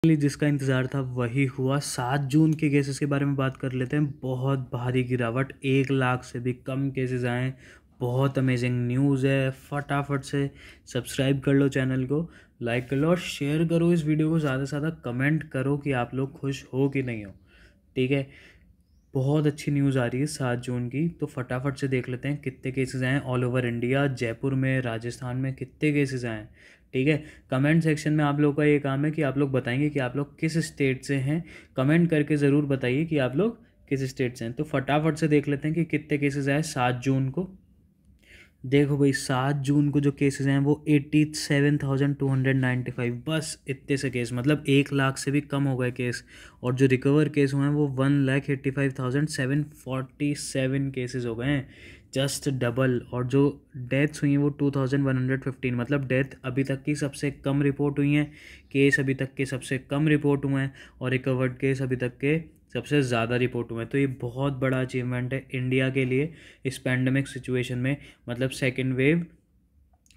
जिसका इंतज़ार था वही हुआ। 7 जून के केसेस के बारे में बात कर लेते हैं। बहुत भारी गिरावट, 1 लाख से भी कम केसेस आए। बहुत अमेजिंग न्यूज़ है। फटाफट से सब्सक्राइब कर लो चैनल को, लाइक कर लो और शेयर करो इस वीडियो को ज़्यादा से ज़्यादा। कमेंट करो कि आप लोग खुश हो कि नहीं हो। ठीक है, बहुत अच्छी न्यूज़ आ रही है 7 जून की। तो फटाफट से देख लेते हैं कितने केसेस आए ऑल ओवर इंडिया, जयपुर में, राजस्थान में कितने केसेस आए। ठीक है, कमेंट सेक्शन में आप लोगों का ये काम है कि आप लोग बताएंगे कि आप लोग किस स्टेट से हैं। कमेंट करके ज़रूर बताइए कि आप लोग किस स्टेट से हैं। तो फटाफट से देख लेते हैं कि कितने केसेस आए 7 जून को। देखो भाई, 7 जून को जो केसेस हैं वो 87,295, बस इतने से केस, मतलब 1 लाख से भी कम हो गए केस। और जो रिकवर केस हुए हैं वो 1,85,747 केसेस हो गए हैं, जस्ट डबल। और जो डेथ्स हुई हैं वो 2,115, मतलब डेथ अभी तक की सबसे कम रिपोर्ट हुई हैं, केस अभी तक के सबसे कम रिपोर्ट हुए हैं और रिकवर्ड केस अभी तक के सबसे ज़्यादा रिपोर्ट हुए हैं। तो ये बहुत बड़ा अचीवमेंट है इंडिया के लिए इस पैंडमिक सिचुएशन में। मतलब सेकेंड वेव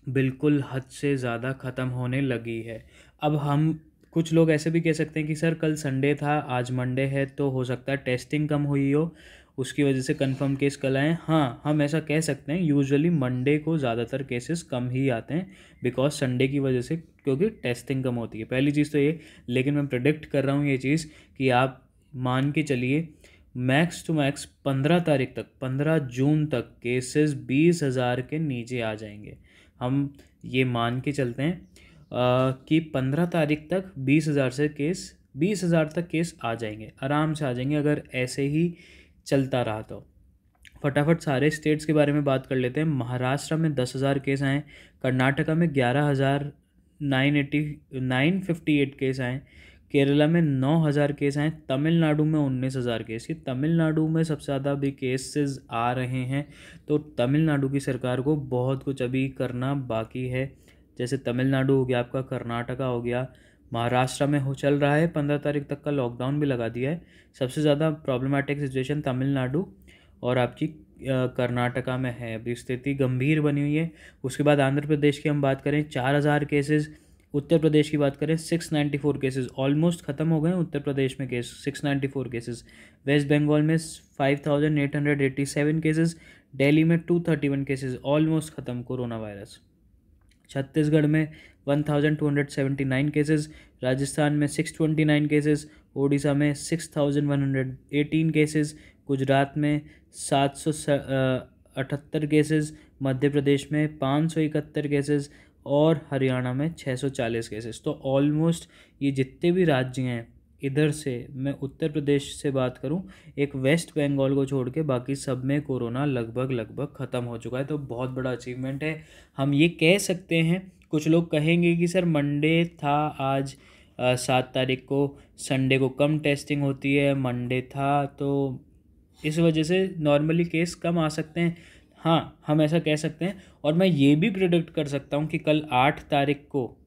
बिल्कुल हद से ज़्यादा ख़त्म होने लगी है। अब हम कुछ लोग ऐसे भी कह सकते हैं कि सर कल संडे था, आज मंडे है, तो हो सकता है टेस्टिंग कम हुई हो, उसकी वजह से कंफर्म केस कल आए। हाँ, हम ऐसा कह सकते हैं। यूजुअली मंडे को ज़्यादातर केसेस कम ही आते हैं बिकॉज संडे की वजह से, क्योंकि टेस्टिंग कम होती है। पहली चीज़ तो ये। लेकिन मैं प्रेडिक्ट कर रहा हूँ ये चीज़ कि आप मान के चलिए मैक्स टू मैक्स 15 तारीख तक, 15 जून तक केसेस 20,000 के नीचे आ जाएंगे। हम ये मान के चलते हैं कि 15 तारीख तक 20,000 तक केस आ जाएंगे, आराम से आ जाएंगे अगर ऐसे ही चलता रहा तो। फटाफट सारे स्टेट्स के बारे में बात कर लेते हैं। महाराष्ट्र में 10,000 केस आए, कर्नाटका में 11,958 केस आए, केरला में 9,000 केस आए, तमिलनाडु में 19,000 केस। ये तमिलनाडु में सबसे ज़्यादा भी केसेस आ रहे हैं, तो तमिलनाडु की सरकार को बहुत कुछ अभी करना बाकी है। जैसे तमिलनाडु हो गया आपका, कर्नाटका हो गया, महाराष्ट्र में हो चल रहा है 15 तारीख तक का लॉकडाउन भी लगा दिया है। सबसे ज़्यादा प्रॉब्लमेटिक सिचुएशन तमिलनाडु और आपकी कर्नाटका में है, अभी स्थिति गंभीर बनी हुई है। उसके बाद आंध्र प्रदेश की हम बात करें 4,000 केसेस, उत्तर प्रदेश की बात करें 694 केसेस, ऑलमोस्ट ख़त्म हो गए उत्तर प्रदेश में केस, 694 केसेस। वेस्ट बंगाल में 5,887 केसेस, दिल्ली में 231 केसेस, ऑलमोस्ट ख़त्म कोरोना वायरस। छत्तीसगढ़ में 1,279 केसेस, राजस्थान में 629 केसेस, ओडिशा में 6,118 केसेस, गुजरात में 778 केसेस, मध्य प्रदेश में 571 केसेस और हरियाणा में 640 केसेस। तो ऑलमोस्ट ये जितने भी राज्य हैं, इधर से मैं उत्तर प्रदेश से बात करूं, एक वेस्ट बंगाल को छोड़ के बाकी सब में कोरोना लगभग ख़त्म हो चुका है। तो बहुत बड़ा अचीवमेंट है। हम ये कह सकते हैं, कुछ लोग कहेंगे कि सर मंडे था आज 7 तारीख को, संडे को कम टेस्टिंग होती है, मंडे था तो इस वजह से नॉर्मली केस कम आ सकते हैं। हाँ, हम ऐसा कह सकते हैं। और मैं ये भी प्रिडिक्ट कर सकता हूँ कि कल 8 तारीख को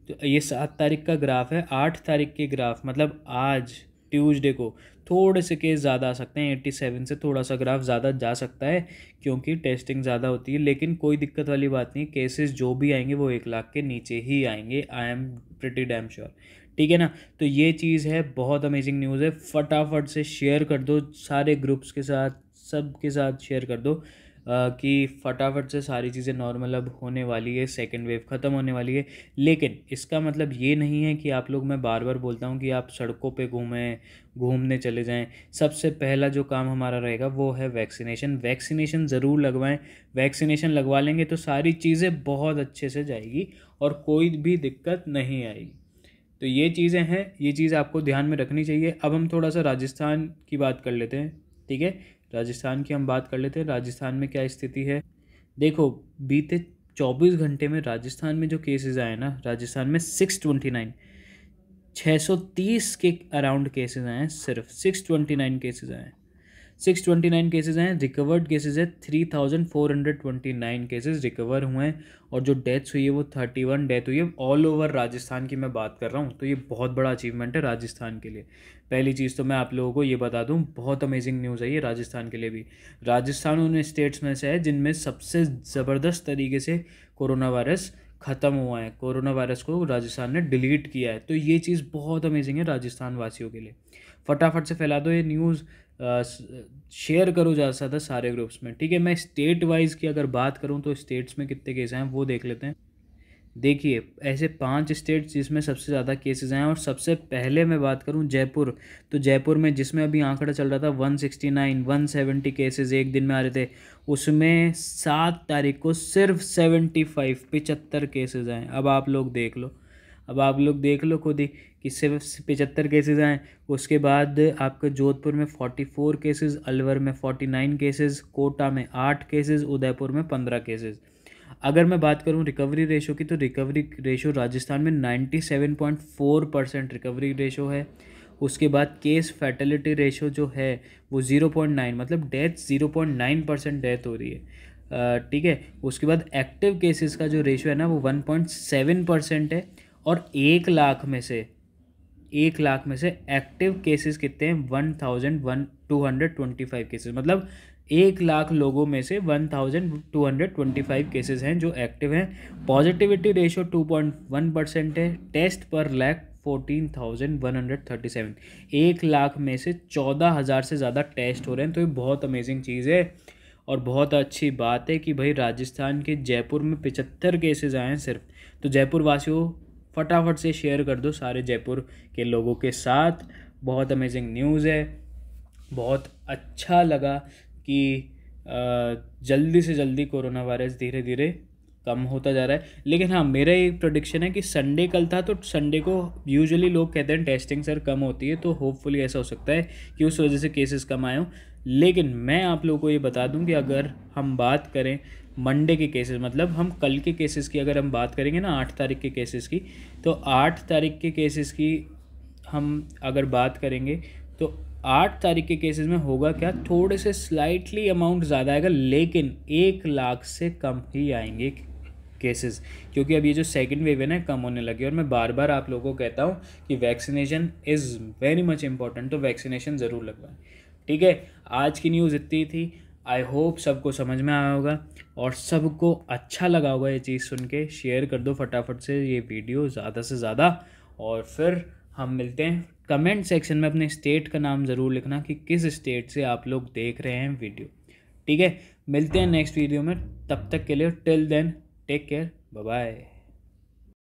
तो ये 7 तारीख का ग्राफ है, 8 तारीख के ग्राफ मतलब आज ट्यूसडे को थोड़े से केस ज़्यादा आ सकते हैं। 87 से थोड़ा सा ग्राफ ज़्यादा जा सकता है क्योंकि टेस्टिंग ज़्यादा होती है। लेकिन कोई दिक्कत वाली बात नहीं, केसेस जो भी आएंगे वो 1 लाख के नीचे ही आएंगे, I am pretty damn sure. ठीक है ना। तो ये चीज़ है, बहुत अमेजिंग न्यूज़ है। फटाफट से शेयर कर दो सारे ग्रुप्स के साथ, सबके साथ शेयर कर दो कि फटाफट से सारी चीज़ें नॉर्मल अब होने वाली है, सेकेंड वेव ख़त्म होने वाली है। लेकिन इसका मतलब ये नहीं है कि आप लोग, मैं बार बार बोलता हूँ कि आप सड़कों पे घूमने चले जाएं। सबसे पहला जो काम हमारा रहेगा वो है वैक्सीनेशन ज़रूर लगवाएं। वैक्सीनेशन लगवा लेंगे तो सारी चीज़ें बहुत अच्छे से जाएगी और कोई भी दिक्कत नहीं आएगी। तो ये चीज़ें हैं, ये चीज़ आपको ध्यान में रखनी चाहिए। अब हम थोड़ा सा राजस्थान की बात कर लेते हैं। ठीक है, राजस्थान की हम बात कर लेते हैं। राजस्थान में क्या स्थिति है, देखो बीते 24 घंटे में राजस्थान में जो केसेस आए ना, राजस्थान में 630 के अराउंड केसेस आए हैं, सिर्फ 629 केसेस आए हैं। 629 केसेस हैं। रिकवर्ड केसेस है 3,429 केसेस रिकवर हुए हैं। और जो डेथ्स हुई है वो 31 डेथ हुई है। ऑल ओवर राजस्थान की मैं बात कर रहा हूँ, तो ये बहुत बड़ा अचीवमेंट है राजस्थान के लिए। पहली चीज़ तो मैं आप लोगों को ये बता दूँ, बहुत अमेजिंग न्यूज़ है ये राजस्थान के लिए भी। राजस्थान उन स्टेट्स में से है जिनमें सबसे ज़बरदस्त तरीके से कोरोना वायरस ख़त्म हुआ है, कोरोना वायरस को राजस्थान ने डिलीट किया है। तो ये चीज़ बहुत अमेजिंग है राजस्थान वासियों के लिए। फटाफट से फैला दो ये न्यूज़, शेयर करो ज़्यादा से ज़्यादा सारे ग्रुप्स में, ठीक है। मैं स्टेट वाइज की अगर बात करूँ तो स्टेट्स में कितने केस हैं वो देख लेते हैं। देखिए ऐसे 5 स्टेट्स जिसमें सबसे ज़्यादा केसेस हैं, और सबसे पहले मैं बात करूं जयपुर, तो जयपुर में जिसमें अभी आंकड़ा चल रहा था 169 170 केसेस एक दिन में आ रहे थे, उसमें 7 तारीख को सिर्फ 75 केसेस आए। अब आप लोग देख लो, अब आप लोग देख लो खुद ही कि सिर्फ 75 केसेस आए। उसके बाद आपके जोधपुर में 44 केसेस, अलवर में 49 केसेस, कोटा में 8 केसेस, उदयपुर में 15 केसेस। अगर मैं बात करूं रिकवरी रेशो की, तो रिकवरी रेशो राजस्थान में 97.4% रिकवरी रेशो है। उसके बाद केस फैटेलिटी रेशो जो है वो 0.9, मतलब डेथ 0.9% डेथ हो रही है, ठीक है। उसके बाद एक्टिव केसेस का जो रेशो है ना वो 1.7% है। और 1 लाख में से एक्टिव केसेस कितने हैं, 1225 केसेस, मतलब 1 लाख लोगों में से 1225 केसेस हैं जो एक्टिव हैं। पॉजिटिविटी रेशो 2.1% है। टेस्ट पर लाख 14,137, 1 लाख में से 14,000 से ज़्यादा टेस्ट हो रहे हैं। तो ये बहुत अमेजिंग चीज़ है और बहुत अच्छी बात है कि भाई राजस्थान के जयपुर में 75 केसेस आए हैं सिर्फ। तो जयपुर वासियों फटाफट से शेयर कर दो सारे जयपुर के लोगों के साथ। बहुत अमेजिंग न्यूज़ है, बहुत अच्छा लगा कि जल्दी से जल्दी कोरोना वायरस धीरे धीरे कम होता जा रहा है। लेकिन हाँ, मेरा एक प्रेडिक्शन है कि संडे कल था, तो संडे को यूजुअली लोग कहते हैं टेस्टिंग सर कम होती है, तो होपफुली ऐसा हो सकता है कि उस वजह से केसेस कम आए हों। लेकिन मैं आप लोगों को ये बता दूं कि अगर हम बात करें मंडे के केसेस, मतलब हम कल के केसेस की अगर हम बात करेंगे ना 8 तारीख के केसेस की, तो 8 तारीख के केसेस की हम अगर बात करेंगे तो 8 तारीख के केसेस में होगा क्या, थोड़े से स्लाइटली अमाउंट ज़्यादा आएगा, लेकिन 1 लाख से कम ही आएंगे केसेस, क्योंकि अब ये जो सेकंड वेव है ना कम होने लगी। और मैं बार बार आप लोगों को कहता हूँ कि vaccination is very much important, तो वैक्सीनेशन ज़रूर लगवाएं, ठीक है। आज की न्यूज़ इतनी थी। आई होप सबको समझ में आया होगा और सबको अच्छा लगा होगा ये चीज़ सुन के। शेयर कर दो फटाफट से ये वीडियो ज़्यादा से ज़्यादा, और फिर हम मिलते हैं। कमेंट सेक्शन में अपने स्टेट का नाम ज़रूर लिखना कि किस स्टेट से आप लोग देख रहे हैं वीडियो, ठीक है। मिलते हैं नेक्स्ट वीडियो में, तब तक के लिए till then take care, bye bye.